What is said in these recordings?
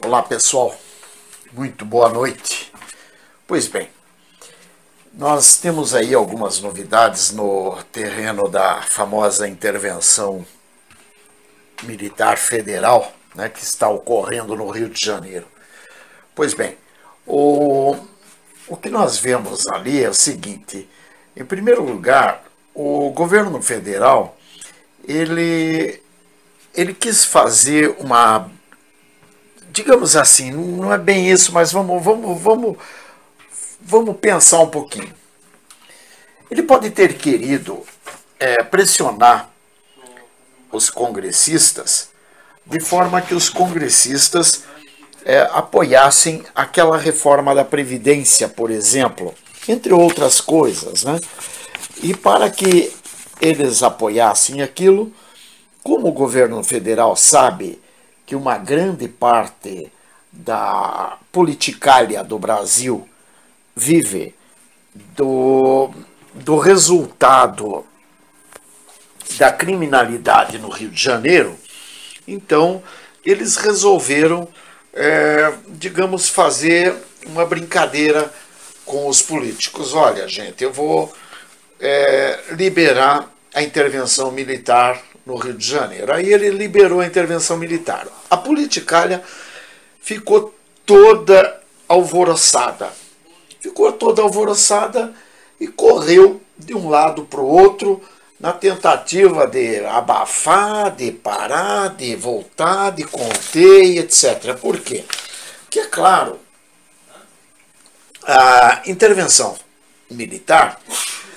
Olá pessoal, muito boa noite. Pois bem, nós temos aí algumas novidades no terreno da famosa intervenção militar federal, né, que está ocorrendo no Rio de Janeiro. Pois bem, o que nós vemos ali é o seguinte: em primeiro lugar, o governo federal ele quis fazer uma, digamos assim, não é bem isso, mas vamos pensar um pouquinho. Ele pode ter querido pressionar os congressistas de forma que os congressistas apoiassem aquela reforma da Previdência, por exemplo, entre outras coisas, né? E para que eles apoiassem aquilo, como o governo federal sabe que uma grande parte da politicália do Brasil vive do resultado da criminalidade no Rio de Janeiro, então eles resolveram, digamos, fazer uma brincadeira com os políticos. Olha, gente, eu vou liberar a intervenção militar no Rio de Janeiro. Aí ele liberou a intervenção militar. A politicália ficou toda alvoroçada. E correu de um lado para o outro na tentativa de abafar, de parar, de voltar, de conter, etc. Por quê? Porque, é claro, a intervenção militar,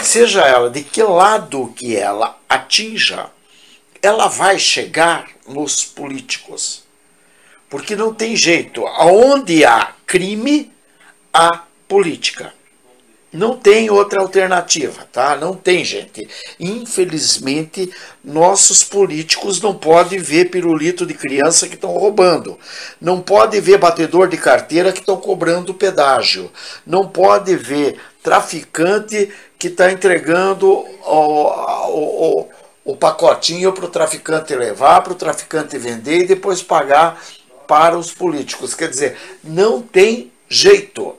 seja ela de que lado que ela atinja, ela vai chegar nos políticos. Porque não tem jeito. Aonde há crime, há política. Não tem outra alternativa, tá? Não tem, gente. Infelizmente, nossos políticos não podem ver pirulito de criança que estão roubando. Não pode ver batedor de carteira que estão cobrando pedágio. Não pode ver traficante que está entregando o pacotinho para o traficante levar, para o traficante vender e depois pagar para os políticos. Quer dizer, não tem jeito.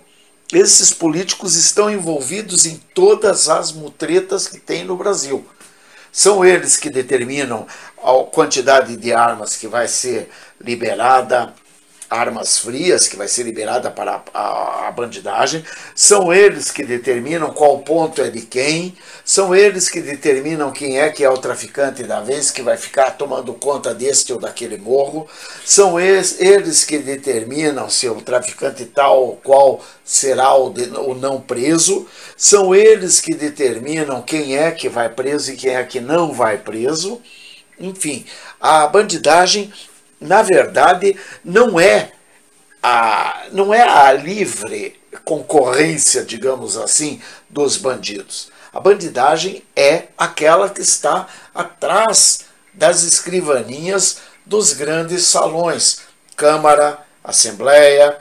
Esses políticos estão envolvidos em todas as mutretas que tem no Brasil. São eles que determinam a quantidade de armas que vai ser liberada, armas frias que vai ser liberada para a bandidagem. São eles que determinam qual ponto é de quem. São eles que determinam quem é que é o traficante da vez, que vai ficar tomando conta deste ou daquele morro. São eles que determinam se o traficante tal ou qual será ou não preso. São eles que determinam quem é que vai preso e quem é que não vai preso. Enfim, a bandidagem, na verdade, não é a livre concorrência, digamos assim, dos bandidos. A bandidagem é aquela que está atrás das escrivaninhas dos grandes salões, Câmara, Assembleia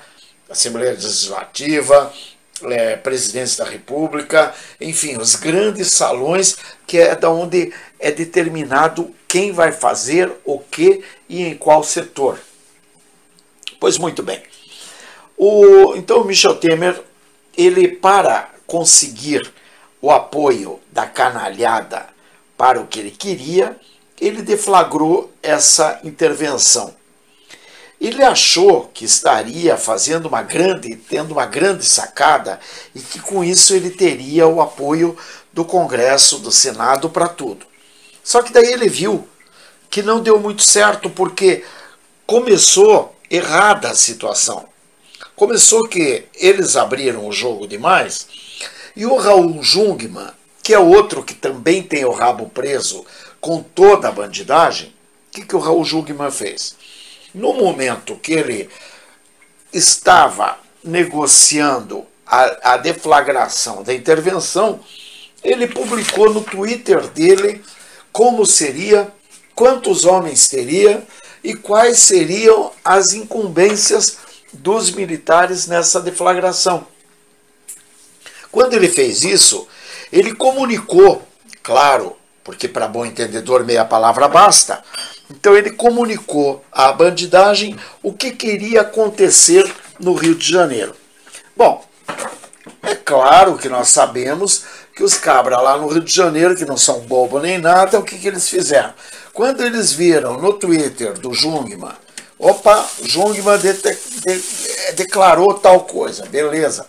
Legislativa, Presidência da República, enfim, os grandes salões, que é da onde é determinado quem vai fazer o que e em qual setor. Pois muito bem. Então o Michel Temer, ele, para conseguir o apoio da canalhada para o que ele queria, ele deflagrou essa intervenção. Ele achou que estaria tendo uma grande sacada e que com isso ele teria o apoio do Congresso, do Senado para tudo. Só que daí ele viu que não deu muito certo, porque começou errada a situação. Começou que eles abriram o jogo demais e o Raul Jungmann, que é outro que também tem o rabo preso com toda a bandidagem, o que o Raul Jungmann fez? No momento que ele estava negociando a deflagração da intervenção, ele publicou no Twitter dele como seria, quantos homens teria e quais seriam as incumbências dos militares nessa deflagração. Quando ele fez isso, ele comunicou, claro, porque para bom entendedor meia palavra basta, Então ele comunicou à bandidagem o que queria acontecer no Rio de Janeiro. Bom, é claro que nós sabemos que os cabras lá no Rio de Janeiro, que não são bobo nem nada, o que eles fizeram? Quando eles viram no Twitter do Jungmann, opa, Jungmann declarou tal coisa, beleza,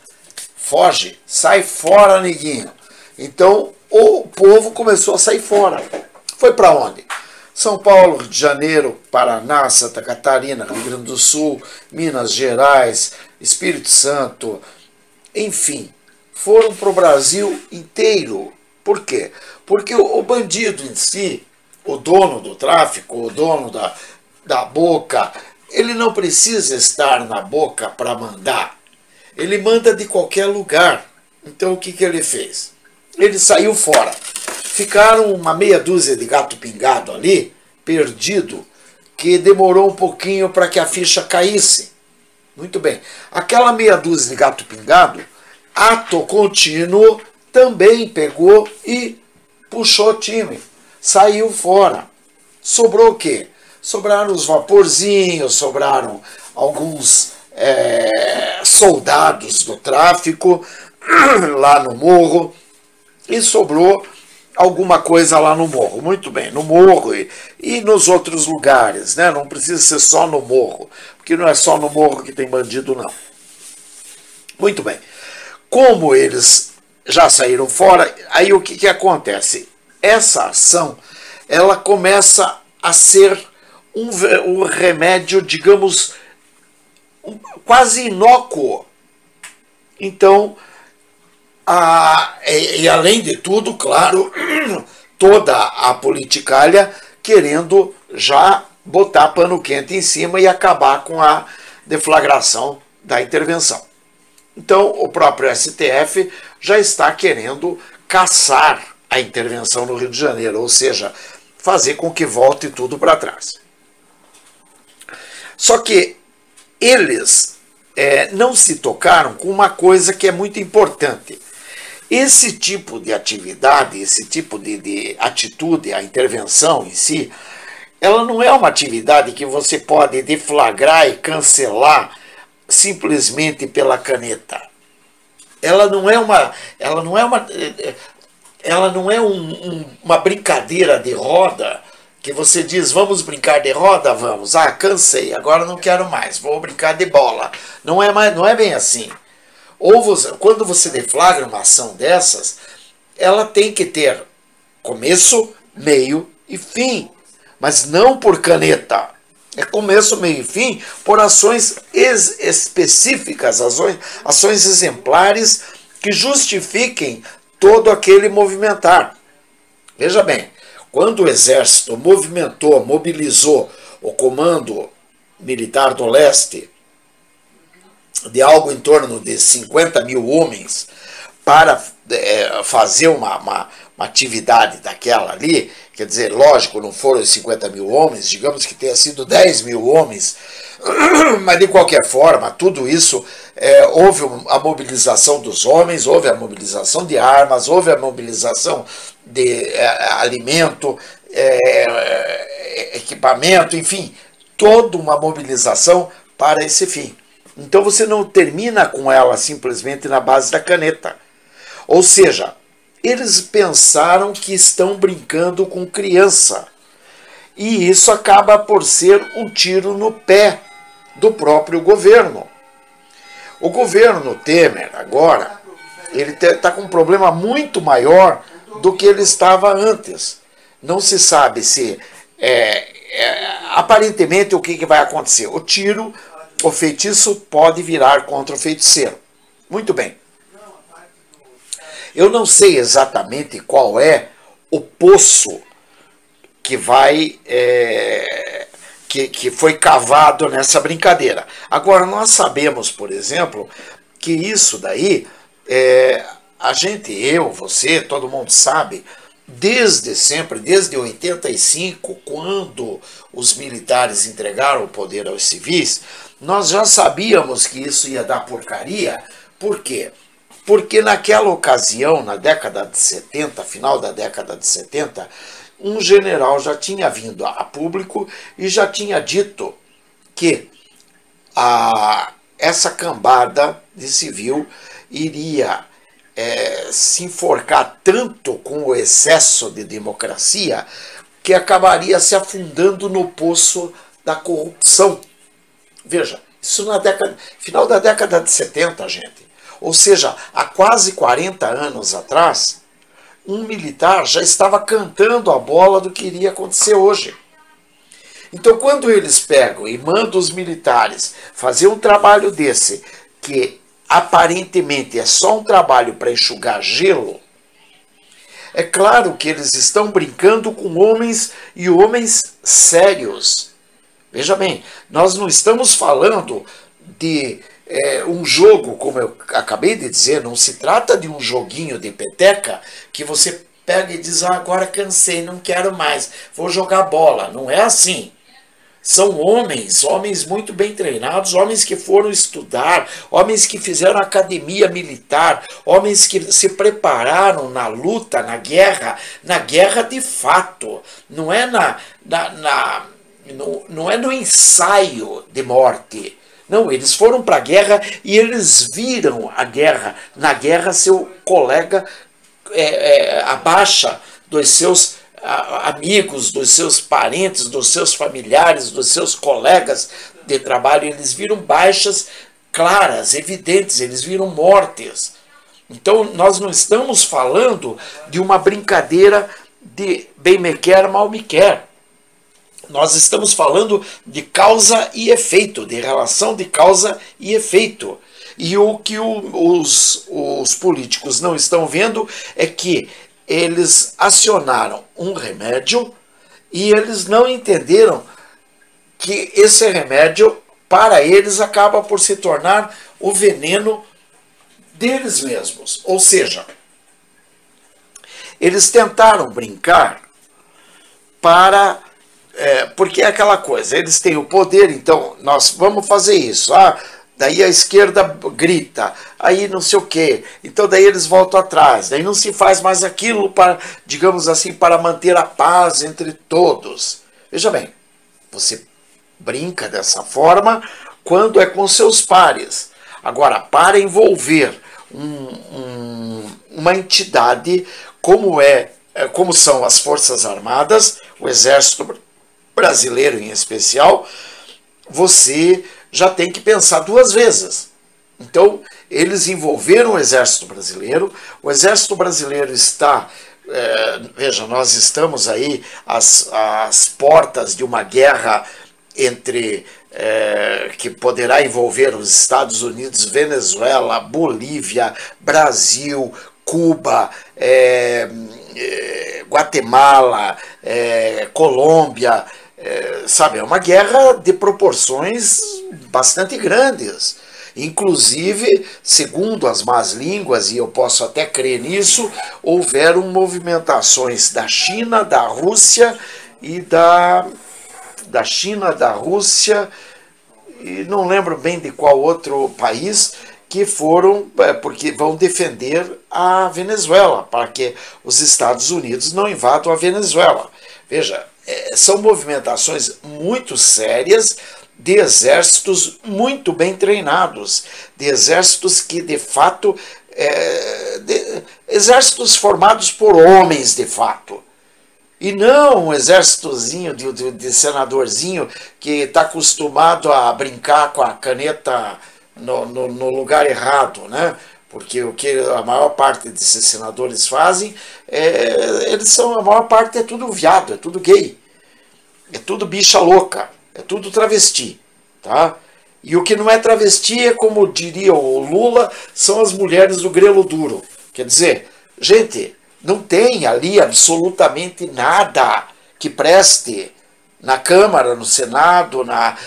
foge, sai fora, neguinho. Então o povo começou a sair fora. Foi para onde? São Paulo, Rio de Janeiro, Paraná, Santa Catarina, Rio Grande do Sul, Minas Gerais, Espírito Santo, enfim, foram para o Brasil inteiro. Por quê? Porque o bandido em si, o dono do tráfico, o dono da boca, ele não precisa estar na boca para mandar. Ele manda de qualquer lugar. Então o que ele fez? Ele saiu fora. Ficaram uma meia dúzia de gato pingado ali, perdido, que demorou um pouquinho para que a ficha caísse. Muito bem. Aquela meia dúzia de gato pingado, ato contínuo, também pegou e puxou o time. Saiu fora. Sobrou o quê? Sobraram os vaporzinhos, sobraram alguns soldados do tráfico lá no morro e sobrou alguma coisa lá no morro. Muito bem, no morro e nos outros lugares, né? Não precisa ser só no morro, porque não é só no morro que tem bandido, não. Muito bem. Como eles já saíram fora, aí o que acontece? Essa ação, ela começa a ser um remédio, digamos, quase inócuo. Então, e além de tudo, claro, toda a politicalha querendo já botar pano quente em cima e acabar com a deflagração da intervenção. Então, o próprio STF já está querendo caçar a intervenção no Rio de Janeiro, ou seja, fazer com que volte tudo para trás. Só que eles não se tocaram com uma coisa que é muito importante. Esse tipo de atividade, esse tipo de atitude, a intervenção em si, ela não é uma atividade que você pode deflagrar e cancelar simplesmente pela caneta. Ela não é uma brincadeira de roda que você diz, vamos brincar de roda, vamos. Ah, cansei, agora não quero mais, vou brincar de bola. Não é bem assim. Quando você deflagra uma ação dessas, ela tem que ter começo, meio e fim, mas não por caneta. É começo, meio e fim por ações específicas, ações exemplares que justifiquem todo aquele movimentar. Veja bem, quando o Exército mobilizou o Comando Militar do Leste de algo em torno de 50 mil homens para fazer uma atividade daquela ali, quer dizer, lógico, não foram os 50 mil homens, digamos que tenha sido 10 mil homens, mas de qualquer forma, tudo isso, houve a mobilização dos homens, houve a mobilização de armas, houve a mobilização de alimento, equipamento, enfim, toda uma mobilização para esse fim. Então você não termina com ela simplesmente na base da caneta. Ou seja, eles pensaram que estão brincando com criança. E isso acaba por ser um tiro no pé do próprio governo. O governo Temer, agora, ele está com um problema muito maior do que ele estava antes. Não se sabe se, aparentemente, o que vai acontecer. O feitiço pode virar contra o feiticeiro. Muito bem. Eu não sei exatamente qual é o poço que que foi cavado nessa brincadeira. Agora, nós sabemos, por exemplo, que isso daí, a gente, eu, você, todo mundo sabe, desde sempre, desde 85, quando os militares entregaram o poder aos civis, nós já sabíamos que isso ia dar porcaria. Por quê? Porque naquela ocasião, na década de 70, final da década de 70, um general já tinha vindo a público e já tinha dito que essa cambada de civil iria se enforcar tanto com o excesso de democracia que acabaria se afundando no poço da corrupção. Veja, isso na final da década de 70, gente. Ou seja, há quase 40 anos atrás, um militar já estava cantando a bola do que iria acontecer hoje. Então, quando eles pegam e mandam os militares fazer um trabalho desse, que aparentemente é só um trabalho para enxugar gelo, é claro que eles estão brincando com homens e homens sérios. Veja bem, nós não estamos falando de um jogo, como eu acabei de dizer, não se trata de um joguinho de peteca que você pega e diz, agora cansei, não quero mais, vou jogar bola. Não é assim. São homens muito bem treinados, homens que foram estudar, homens que fizeram academia militar, homens que se prepararam na luta, na guerra de fato. Não é não é no ensaio de morte. Não, eles foram para a guerra e eles viram a guerra. Na guerra, seu colega abaixa dos seus amigos, dos seus parentes, dos seus familiares, dos seus colegas de trabalho. Eles viram baixas claras, evidentes, eles viram mortes. Então, nós não estamos falando de uma brincadeira de bem me quer, mal me quer. Nós estamos falando de causa e efeito, de relação de causa e efeito. E o que os políticos não estão vendo é que eles acionaram um remédio e eles não entenderam que esse remédio, para eles, acaba por se tornar o veneno deles mesmos. Ou seja, eles tentaram brincar porque é aquela coisa, eles têm o poder, então nós vamos fazer isso. Daí a esquerda grita, aí não sei o quê, então daí eles voltam atrás, daí não se faz mais aquilo para, digamos assim, para manter a paz entre todos. Veja bem, você brinca dessa forma quando é com seus pares. Agora, para envolver uma entidade como são as Forças Armadas, o Exército Brasileiro em especial, você já tem que pensar duas vezes. Então, eles envolveram o Exército Brasileiro. O Exército Brasileiro está... veja, nós estamos aí às portas de uma guerra que poderá envolver os Estados Unidos, Venezuela, Bolívia, Brasil, Cuba, Guatemala, Colômbia... sabe, é uma guerra de proporções bastante grandes. Inclusive, segundo as más línguas, e eu posso até crer nisso, houveram movimentações da China, da Rússia e da Rússia, e não lembro bem de qual outro país, que foram, porque vão defender a Venezuela, para que os Estados Unidos não invadam a Venezuela. Veja, são movimentações muito sérias de exércitos muito bem treinados, de exércitos que, de fato, exércitos formados por homens, de fato. E não um exércitozinho de senadorzinho que está acostumado a brincar com a caneta no lugar errado, né? Porque o que a maior parte desses senadores fazem, a maior parte é tudo viado, é tudo gay, é tudo bicha louca, é tudo travesti, tá? E o que não é travesti é, como diria o Lula, são as mulheres do grelo duro. Quer dizer, gente, não tem ali absolutamente nada que preste na Câmara, no Senado, na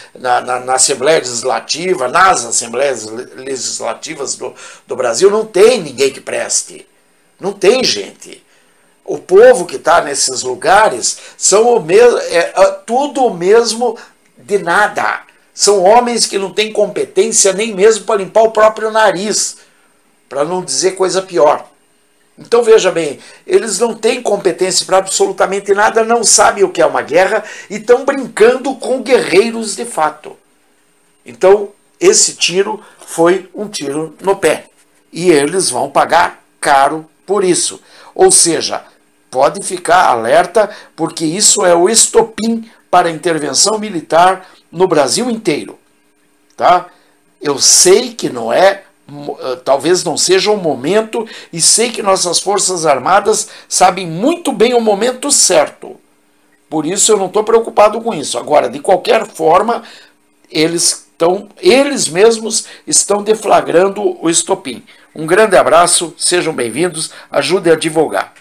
Assembleia Legislativa, nas Assembleias Legislativas do Brasil, não tem ninguém que preste. Não tem, gente. O povo que está nesses lugares são tudo o mesmo de nada. São homens que não têm competência nem mesmo para limpar o próprio nariz, para não dizer coisa pior. Então veja bem, eles não têm competência para absolutamente nada, não sabem o que é uma guerra e estão brincando com guerreiros de fato. Então esse tiro foi um tiro no pé e eles vão pagar caro por isso. Ou seja, pode ficar alerta, porque isso é o estopim para a intervenção militar no Brasil inteiro. Tá? Eu sei que não é, talvez não seja o momento, e sei que nossas Forças Armadas sabem muito bem o momento certo. Por isso eu não estou preocupado com isso. Agora, de qualquer forma, eles mesmos estão deflagrando o estopim. Um grande abraço, sejam bem-vindos, ajudem a divulgar.